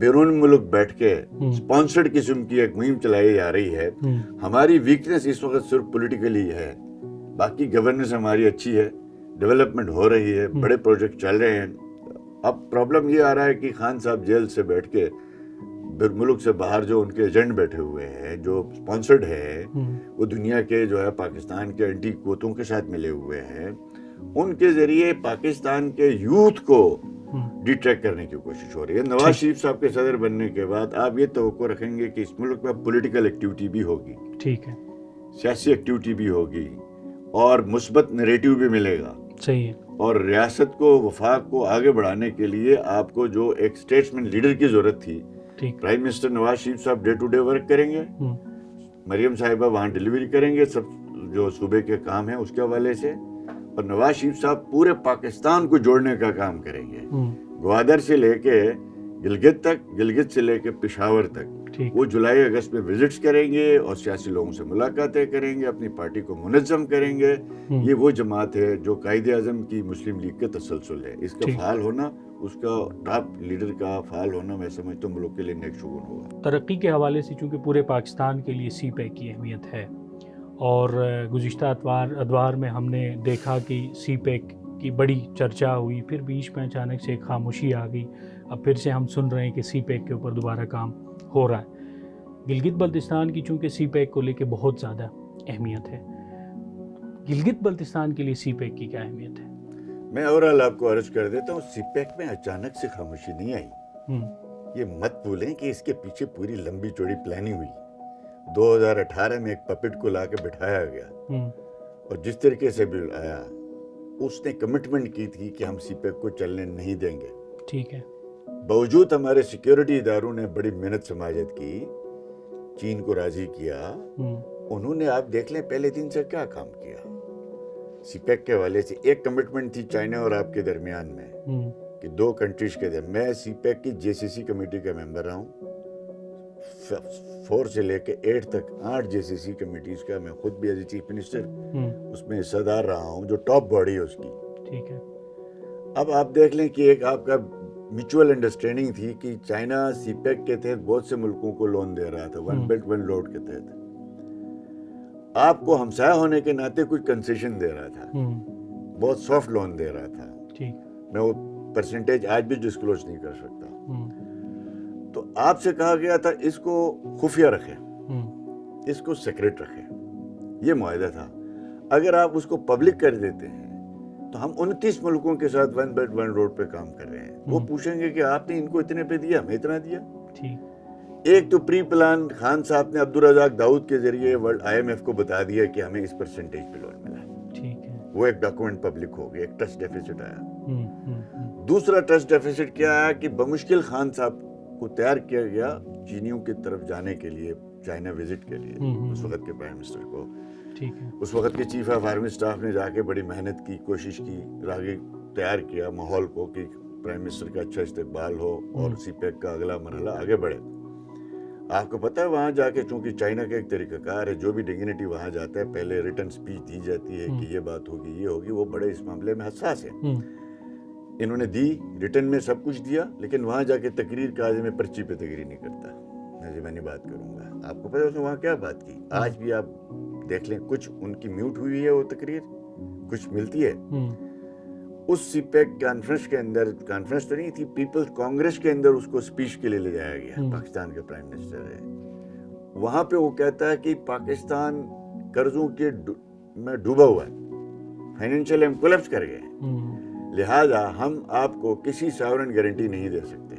بیرون ملک بیٹھ کے اسپانسرڈ قسم کی ایک مہم چلائی جا رہی ہے. ہماری ویکنس اس وقت صرف پولیٹیکلی ہے, باقی گورننس ہماری اچھی ہے, ڈیولپمنٹ ہو رہی ہے, بڑے پروجیکٹ چل رہے ہیں. اب پرابلم یہ آ رہا ہے کہ خان صاحب جیل سے بیٹھ کے ملک سے باہر جو ان کے ایجنٹ بیٹھے ہوئے ہیں, جو اسپانسرڈ ہے, وہ دنیا کے جو ہے پاکستان کے اینٹی قوتوں کے ساتھ ملے ہوئے ہیں. ان کے ذریعے پاکستان کے یوتھ کو ڈیٹریکٹ کرنے کی کوشش ہو رہی ہے. نواز شریف صاحب کے صدر بننے کے بعد آپ یہ توقع رکھیں گے کہ اس ملک میں پولیٹیکل ایکٹیویٹی بھی ہوگی, ٹھیک ہے, سیاسی ایکٹیویٹی بھی ہوگی, اور مثبت نیریٹو بھی ملے گا. صحیح ہے. اور ریاست کو, وفاق کو آگے بڑھانے کے لیے آپ کو جو ایک اسٹیٹسمین لیڈر کی ضرورت تھی, پرائم منسٹر نواز شریف صاحب ڈے ٹو ڈے ورک کریں گے, مریم صاحبہ وہاں ڈیلیوری کریں گے سب جو صوبے کے کام ہیں اس کے حوالے سے, اور نواز شریف صاحب پورے پاکستان کو جوڑنے کا کام کریں گے, گوادر سے لے کے گلگت تک, گلگت سے لے کے پشاور تک. وہ جولائی اگست میں وزٹس کریں گے اور سیاسی لوگوں سے ملاقاتیں کریں گے, اپنی پارٹی کو منظم کریں گے. یہ وہ جماعت ہے جو قائد اعظم کی مسلم لیگ کا تسلسل ہے. اس کا فعال ہونا, اس کا ٹاپ لیڈر کا فعال ہونا, میں سمجھتا ہوں ملک کے لیے نیک شگون ہوگا. ترقی کے حوالے سے چونکہ پورے پاکستان کے لیے سی پیک کی اہمیت ہے, اور گزشتہ ادوار میں ہم نے دیکھا کہ سی پیک کی بڑی چرچا ہوئی, پھر بیچ میں اچانک سے ایک خاموشی آ گئی. اب پھر سے ہم سن رہے ہیں کہ سی پیک کے اوپر دوبارہ کام ہو رہا ہے. گلگت بلتستان کی چونکہ سی پیک کو لے کے بہت زیادہ اہمیت ہے, گلگت بلتستان کے لیے سی پیک کی کیا اہمیت ہے؟ میں اوورال آپ کو عرض کر دیتا ہوں, سی پیک میں اچانک سے خاموشی نہیں آئی. یہ مت بھولیں کہ اس کے پیچھے پوری لمبی چوڑی پلاننگ ہوئی. 2018 میں ایک پپٹ کو لا کے بٹھایا گیا, اور جس طریقے سے بھی آیا, اس نے کمٹمنٹ کی تھی کہ ہم سی پیک کو چلنے نہیں دیں گے. ٹھیک ہے. باوجود ہمارے سیکیورٹی اداروں نے بڑی محنت سماجت کی, چین کو راضی کیا. انہوں نے آپ دیکھ لیں پہلے دن سے کیا کام کیا. سی پیک کے حوالے سے ایک کمٹمنٹ تھی چائنا اور آپ کے درمیان میں کہ 2 کنٹریز کے درمیان. میں سی پیک کی JCC کمیٹی کا ممبر رہا ہوں, 4 سے لے کے 8 تک 8 JCC کمیٹیز کا میں خود بھی ایز اے چیف منسٹر اس میں حصہ دار رہا ہوں, جو ٹاپ باڈی ہے اس کی. ٹھیک ہے. اب آپ دیکھ لیں کہ ایک آپ کا میوچول انڈرسٹینڈنگ تھی کہ چائنا سی پیک کے تحت بہت سے ملکوں کو لون دے رہا تھا, 1 بیلٹ 1 روڈ کے تحت. آپ کو ہمسایہ ہونے کے ناطے کچھ کنسیشن دے رہا تھا, بہت سافٹ لون دے رہا تھا. میں وہ پرسنٹیج آج بھی ڈسکلوز نہیں کر سکتا. تو آپ سے کہا گیا تھا اس کو خفیہ رکھیں, اس کو سیکریٹ رکھیں, یہ معاہدہ تھا. اگر آپ اس کو پبلک کر دیتے ہیں تو ہم 29 ملکوں کے ساتھ 1 بیلٹ 1 روڈ پہ کام کر رہے ہیں. وہ پوچھیں گے کہ آپ نے ان کو اتنے پہ دیا, ہمیں اتنا دیا. ایک تو پری پلان خان صاحب نے عبدالرزاق داؤد کے ذریعے IMF کو بتا دیا کہ ہمیں اس پرسنٹیج پہ لون ملا. وہ ایک ڈاکومنٹ پبلک ہو گیا, ایک ٹرسٹ ڈیفیسٹ آیا. دوسرا ٹرسٹ ڈیفیسٹ کیا آیا کہ بمشکل خان صاحب کو تیار کیا گیا چینیوں کی طرف جانے کے لیے, چائنا وزٹ کے لیے, اس وقت کے پرائم منسٹر کو. اس وقت کے چیف آف آرمی اسٹاف نے جا کے بڑی محنت کی, کوشش کی, راگی تیار کیا ماحول کو کہ پرائم منسٹر کا اچھا استقبال ہو اور سی پیک کا اگلا مرحلہ آگے بڑھے. آپ کو پتہ ہے وہاں جا کے چونکہ چائنا کا ایک طریقہ کار ہے, جو بھی ڈگنیٹی وہاں جاتا ہے پہلے ریٹن سپیچ دی جاتی ہے کہ یہ بات ہوگی, یہ ہوگی. وہ بڑے اس معاملے میں حساس ہیں. انہوں نے دی, ریٹن میں سب کچھ دیا, لیکن وہاں جا کے تقریر کا میں پرچی پہ تقریر نہیں کرتا. میں نہیں بات کروں گا. آپ کو پتہ ہے اس نے وہاں کیا بات کی؟ آج بھی آپ دیکھ لیں, کچھ ان کی میوٹ ہوئی ہے وہ تقریر, کچھ ملتی ہے. اس سی پیک کانفرنس کے اندر, کانفرنس تو نہیں تھی, پیپلز کانگریس کے اندر اس کو اسپیچ کے لیے لے جایا گیا. پاکستان کا پرائم منسٹر ہے وہاں پہ. وہ کہتا ہے کہ پاکستان قرضوں کے میں ڈوبا ہوا ہے, فائنینشیل ہم کولیپس کر گئے ہیں, لہذا ہم آپ کو کسی ساورن گارنٹی نہیں دے سکتے.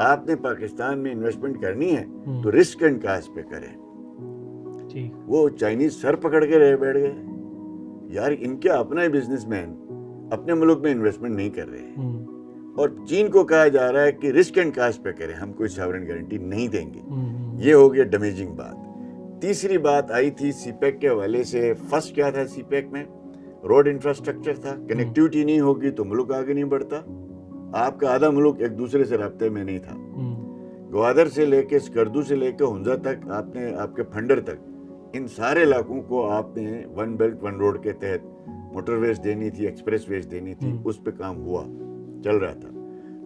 آپ نے پاکستان میں انویسٹمنٹ کرنی ہے تو رسک اینڈ کاسٹ پہ کریں. وہ چائنیز سر پکڑ کے رہ بیٹھ گئے. یار ان کے اپنا بزنس مین اپنے ملک میں انویسٹمنٹ نہیں کر رہے, اور چین کو کہا جا رہا ہے کہ رسک اینڈ کاسٹ پہ کریں, ہم کوئی ساورن گارنٹی نہیں دیں گے. یہ ہو گیا ڈیمیجنگ بات. تیسری بات آئی تھی سی پیک کے حوالے سے. فرسٹ کیا تھا سی پیک میں؟ روڈ انفراسٹرکچر تھا. کنیکٹیوٹی نہیں ہوگی تو ملک آگے نہیں بڑھتا. آپ کا آدھا ملک ایک دوسرے سے رابطے میں نہیں تھا. گوادر سے لے کے اسکردو سے لے کے ہنزا تک, آپ نے آپ کے پھنڈر تک, ان سارے علاقوں کو آپ نے 1 بیلٹ 1 روڈ کے تحت موٹر ویز دینی تھی, ایکسپریس ویز دینی تھی. اس پہ کام ہوا, چل رہا تھا.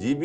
GB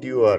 TOR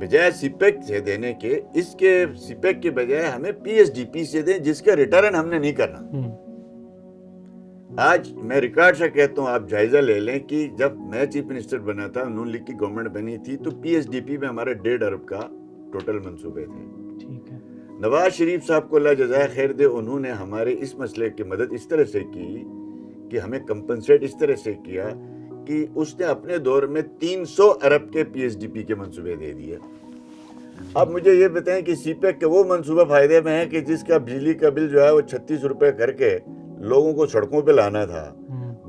بجائے سی پیک سے دینے کے اس کے سی پیک کے بجائے ہمیں پی ایس ڈی پی سے دیں جس کا ریٹرن ہم نے نہیں کرنا. آج میں ریکارڈ سے کہتا ہوں, آپ جائزہ لے لیں کہ جب میں چیف منسٹر بنا تھا, نون لیگ کی گورنمنٹ بنی تھی, تو پی ایس ڈی پی میں ہمارے 1.5 ارب کا ٹوٹل منصوبے تھے. ٹھیک ہے. نواز شریف صاحب کو اللہ جزائے خیر دے, انہوں نے ہمارے اس مسئلے کی مدد اس طرح سے کی کہ ہمیں کمپنسیٹ اس طرح سے کیا کہ اس نے اپنے دور میں 300 ارب کے پی ایس ڈی پی کے منصوبے دے دیے. اب مجھے یہ بتائیں کہ سی پیک کے وہ منصوبہ فائدے میں ہے کہ جس کا بجلی کا بل جو ہے وہ 36 روپے کر کے لوگوں کو سڑکوں پہ لانا تھا.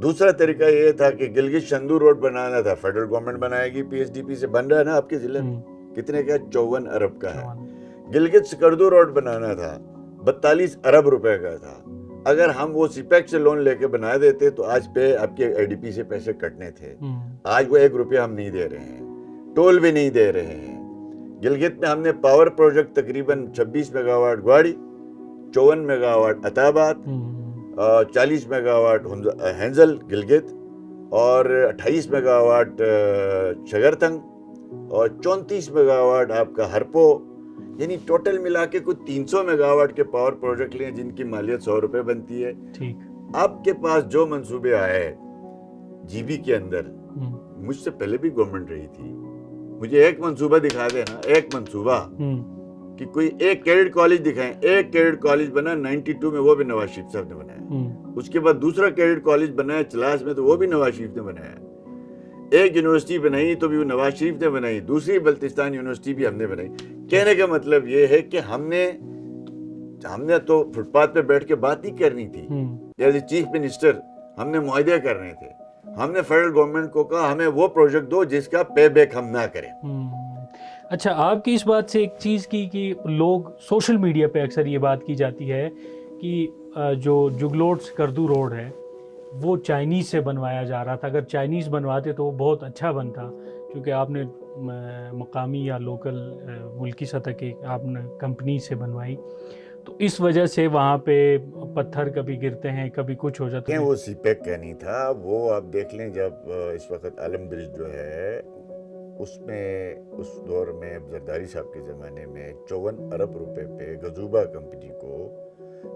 دوسرا طریقہ یہ تھا کہ گلگت شندو روڈ بنانا تھا, فیڈرل گورنمنٹ بنائے گی, پی ایس ڈی پی سے بن رہا ہے نا آپ کے ضلع میں, کتنے کا 54 ارب کا ہے. گلگت سکردو روڈ بنانا تھا, 42 ارب روپے کا تھا. اگر ہم وہ سی پیک سے لون لے کے بنا دیتے تو آج پہ آپ کے اے ڈی پی سے پیسے کٹنے تھے. آج وہ 1 روپیہ ہم نہیں دے رہے ہیں, ٹول بھی نہیں دے رہے ہیں. گلگت میں ہم نے پاور پروجیکٹ تقریباً 26 میگا واٹ گواڑی, 54 میگا واٹ عطا آباد, 40 میگا واٹ ہینزل گلگت اور 28 میگا واٹ شگرتنگ اور 34 میگا واٹ آپ کا ہرپو, یعنی ٹوٹل ملا کے کچھ 300 میگا واٹ کے پاور پروجیکٹ لیں جن کی مالیت 100 روپے بنتی ہے. آپ کے پاس جو منصوبے آئے جی بی کے اندر, مجھ سے پہلے بھی گورنمنٹ رہی تھی, مجھے ایک منصوبہ دکھا دینا, ایک منصوبہ کہ کوئی ایک کیڈٹ کالج دکھائیں. ایک کیڈٹ کالج بنا 92 میں, وہ بھی نواز شریف صاحب نے بنایا. اس کے بعد دوسرا کیڈٹ کالج بنایا چلاس میں, تو وہ بھی نواز شریف نے بنایا. ایک یونیورسٹی بنائی تو بھی وہ نواز شریف نے بنائی, دوسری بلتستان یونیورسٹی بھی ہم نے بنائی. کہنے کا مطلب یہ ہے کہ ہم نے تو فٹ پاتھ پہ بیٹھ کے بات نہیں کرنی تھی. ایز اے چیف منسٹر ہم نے معاہدے کرنے تھے. ہم نے فیڈرل گورنمنٹ کو کہا ہمیں وہ پروجیکٹ دو جس کا پے بیک ہم نہ کریں. اچھا, آپ کی اس بات سے ایک چیز کی کہ لوگ سوشل میڈیا پہ اکثر یہ بات کی جاتی ہے کہ جو جگلوٹ سکردو روڈ ہے وہ چائنیز سے بنوایا جا رہا تھا. اگر چائنیز بنواتے تو وہ بہت اچھا بنتا, کیونکہ آپ نے مقامی یا لوکل ملکی سطح کی آپ نے کمپنی سے بنوائی, تو اس وجہ سے وہاں پہ پتھر کبھی گرتے ہیں, کبھی کچھ ہو جاتا ہے. وہ سی پیک کا نہیں تھا, وہ آپ دیکھ لیں جب اس وقت عالم برج جو ہے اس میں اس دور میں زرداری صاحب کے زمانے میں 54 ارب روپے پہ گزوبا کمپنی کو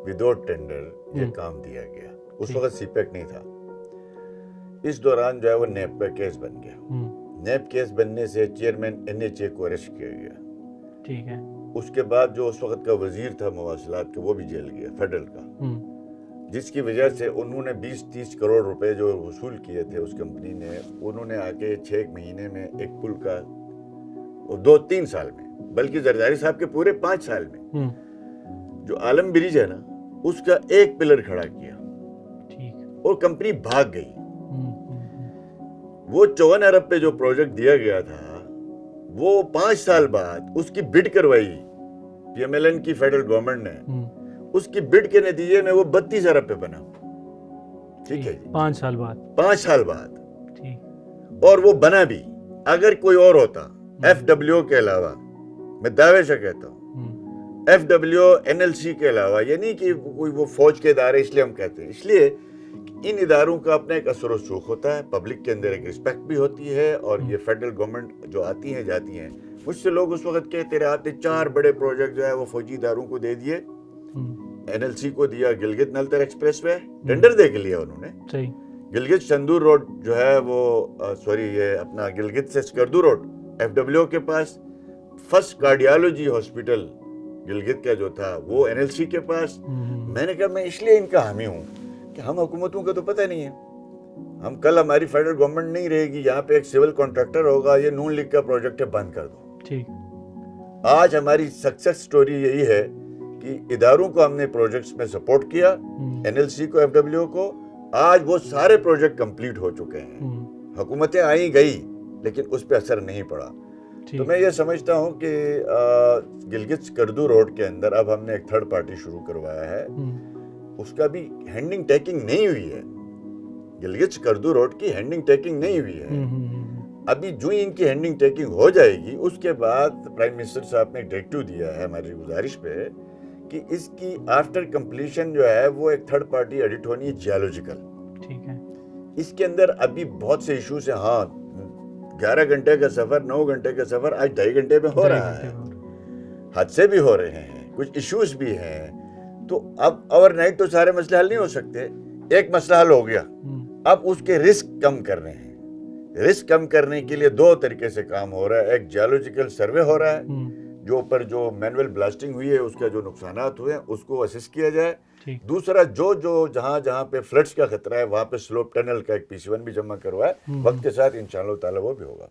وداؤٹ ٹینڈر یہ کام دیا گیا. اس وقت سی پیک نہیں تھا. اس دوران جو ہے وہ نیب کا کیس بن گیا. نیب کیس بننے سے چیئرمین این ایچ اے کو اریسٹ کیا گیا. ٹھیک ہے. اس کے بعد جو اس وقت کا وزیر تھا مواصلات کا, وہ بھی جیل گیا, فیڈرل کا, جس کی وجہ سے انہوں نے 20-30 کروڑ روپے جو وصول کیے تھے اس کمپنی نے, انہوں نے آ کے 6 مہینے میں ایک پل کا, 2-3 سال میں, بلکہ زرداری صاحب کے پورے 5 سال میں جو عالم برج ہے نا اس کا ایک پلر کھڑا کیا, اور کمپنی بھاگ گئی. وہ 54 ارب پہ جو پروجیکٹ دیا گیا تھا وہ 5 سال بعد اس کی بڈ کروائی پی ایم ایل این کی فیڈرل گورنمنٹ نے. اس کی بڈ کے نتیجے میں وہ 32 ارب پہ بنا. ٹھیک ہے جی, 5 سال بعد. اور وہ بنا بھی. اگر کوئی اور ہوتا ایف ڈبلیو کے علاوہ, میں دعوے سے کہتا ہوں F W N L C کے علاوہ, یہ نہیں کہ کوئی وہ فوج کے ادارے, اس لیے ہم کہتے ہیں, اس لیے ان اداروں کا اپنا ایک اثر و رسوخ ہوتا ہے, پبلک کے اندر ایک رسپیکٹ بھی ہوتی ہے. اور یہ فیڈرل گورنمنٹ جو آتی ہیں جاتی ہیں, مجھ سے لوگ اس وقت کہتے رہے آپ نے 4 بڑے پروجیکٹ جو ہے وہ فوجی اداروں کو دے دیے. این ایل سی کو دیا Gilgit Naltar express way, tender دے کے لیا انہوں نے. گلگت شندور روڈ جو ہے وہ یہ اپنا گلگت سے سکردو روڈ ایف ڈبلیو کے پاس. فرسٹ کارڈیالوجی ہاسپٹل گلگت کا جو تھا وہ این ایل سی کے پاس. میں نے کہا میں اس لیے ان کا حامی ہوں کہ ہم حکومتوں کا تو پتہ نہیں ہے. ہم کل ہماری فیڈرل گورنمنٹ نہیں رہے گی, یہاں پہ ایک سول کانٹریکٹر ہوگا, یہ نون لیگ کا پروجیکٹ ہے, بند کر دو. آج ہماری سکسیس سٹوری یہی ہے کہ اداروں کو ہم نے پروجیکٹس میں سپورٹ کیا, این ایل سی کو, ایف ڈبلیو کو. آج وہ سارے پروجیکٹ کمپلیٹ ہو چکے ہیں. حکومتیں آئیں گئی لیکن اس پہ اثر نہیں پڑا. تو میں یہ سمجھتا ہوں کہ گلگت سکردو روڈ کے اندر اب ہم نے ایک تھرڈ پارٹی شروع کروایا ہے. اس کا بھی ہینڈنگ ٹیکنگ نہیں ہوئی ہے. گلگت سکردو روڈ کی ہینڈنگ ٹیکنگ نہیں ہوئی ہے. ابھی جو ان کی ہینڈنگ ٹیکنگ ہو جائے گی اس کے بعد پرائم منسٹر صاحب نے ایک ڈائریکٹیو دیا ہے ہماری گزارش پہ کہ اس کی آفٹر کمپلیشن جو ہے وہ ایک تھرڈ پارٹی ایڈٹ ہونی ہے جیولوجیکل. ٹھیک ہے. اس کے اندر ابھی بہت سے ایشوز ہیں. ہاں 11 گھنٹے کا سفر 9 گھنٹے کا سفر آج 2.5 گھنٹے میں ہو رہا ہے. حادثے بھی ہو رہے ہیں, کچھ ایشوز بھی ہیں. تو اب اوور نائٹ تو سارے مسئلے حل نہیں ہو سکتے. ایک مسئلہ حل ہو گیا, اب اس کے رسک کم کرنے ہیں. رسک کم کرنے کے لیے 2 طریقے سے کام ہو رہا ہے. ایک جیولوجیکل سروے ہو رہا ہے, جو اوپر جو مینول بلاسٹنگ ہوئی ہے اس کا جو نقصانات ہوئے ہیں اس کو اسیس کیا جائے. دوسرا جو جہاں پہ فلڈس کا خطرہ ہے وہاں پہ سلوپ ٹنل کا ایک PC1 بھی جمع کروائے. وقت کے ساتھ انشاءاللہ تعالی وہ بھی ہوگا.